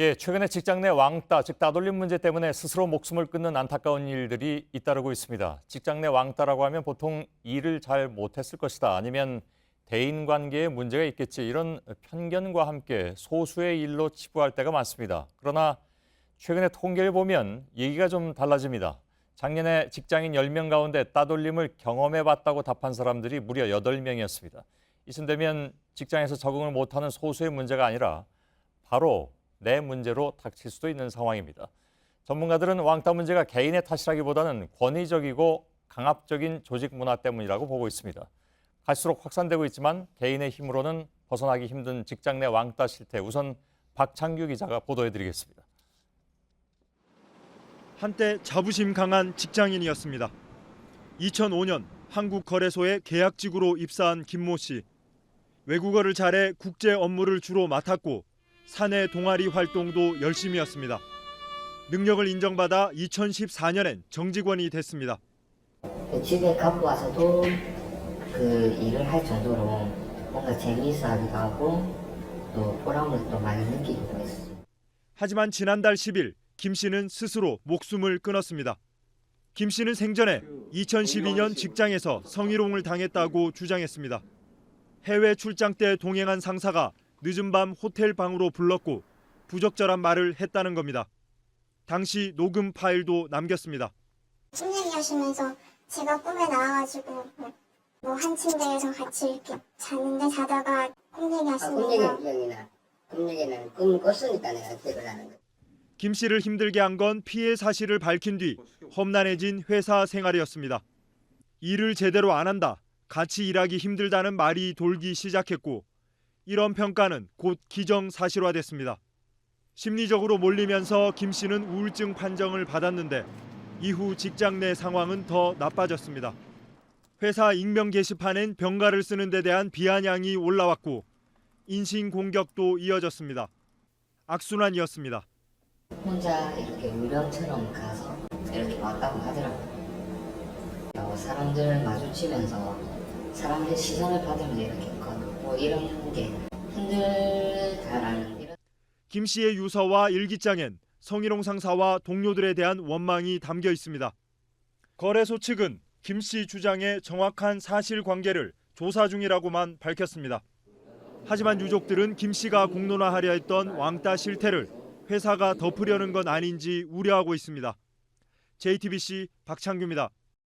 예, 최근에 직장 내 왕따, 즉 따돌림 문제 때문에 스스로 목숨을 끊는 안타까운 일들이 잇따르고 있습니다. 직장 내 왕따라고 하면 보통 일을 잘 못했을 것이다, 아니면 대인관계에 문제가 있겠지, 이런 편견과 함께 소수의 일로 치부할 때가 많습니다. 그러나 최근에 통계를 보면 얘기가 좀 달라집니다. 작년에 직장인 10명 가운데 따돌림을 경험해봤다고 답한 사람들이 무려 8명이었습니다. 이쯤 되면 직장에서 적응을 못하는 소수의 문제가 아니라 바로 내 문제로 닥칠 수도 있는 상황입니다. 전문가들은 왕따 문제가 개인의 탓이라기보다는 권위적이고 강압적인 조직 문화 때문이라고 보고 있습니다. 갈수록 확산되고 있지만 개인의 힘으로는 벗어나기 힘든 직장 내 왕따 실태, 우선 박창규 기자가 보도해드리겠습니다. 한때 자부심 강한 직장인이었습니다. 2005년 한국거래소에 계약직으로 입사한 김모 씨. 외국어를 잘해 국제 업무를 주로 맡았고 사내 동아리 활동도 열심히 했습니다. 능력을 인정받아 2014년엔 정직원이 됐습니다. 집에 갖고 와서도 그 일을 할 정도로 뭔가 재미있어 하기도 하고 또 보람을 또 많이 느끼기도 했어요. 하지만 지난달 10일 김 씨는 스스로 목숨을 끊었습니다. 김 씨는 생전에 2012년 직장에서 성희롱을 당했다고 주장했습니다. 해외 출장 때 동행한 상사가 늦은 밤 호텔 방으로 불렀고 부적절한 말을 했다는 겁니다. 당시 녹음 파일도 남겼습니다. 술 얘기하시면서 제가 꿈에 나와가지고 뭐 한 침대에서 같이 이렇게 자다가 꿈 얘기하시면서 꿈 얘기는 꿈을 꿨으니까 내가 기억을 하는 거예요. 김 씨를 힘들게 한 건 피해 사실을 밝힌 뒤 험난해진 회사 생활이었습니다. 일을 제대로 안 한다, 같이 일하기 힘들다는 말이 돌기 시작했고 이런 평가는 곧 기정사실화됐습니다. 심리적으로 몰리면서 김 씨는 우울증 판정을 받았는데 이후 직장 내 상황은 더 나빠졌습니다. 회사 익명 게시판엔 병가를 쓰는 데 대한 비아냥이 올라왔고 인신공격도 이어졌습니다. 악순환이었습니다. 혼자 이렇게 유령처럼 가서 이렇게 왔다고 하더라고요. 사람들 마주치면서 사람의 시선을 받으면서 이렇게 뭐 이런 게 힘들다라는 이런. 김 씨의 유서와 일기장엔 성희롱 상사와 동료들에 대한 원망이 담겨 있습니다. 거래소 측은 김 씨 주장의 정확한 사실관계를 조사 중이라고만 밝혔습니다. 하지만 유족들은 김 씨가 공론화하려 했던 왕따 실태를 회사가 덮으려는 건 아닌지 우려하고 있습니다. JTBC 박창규입니다.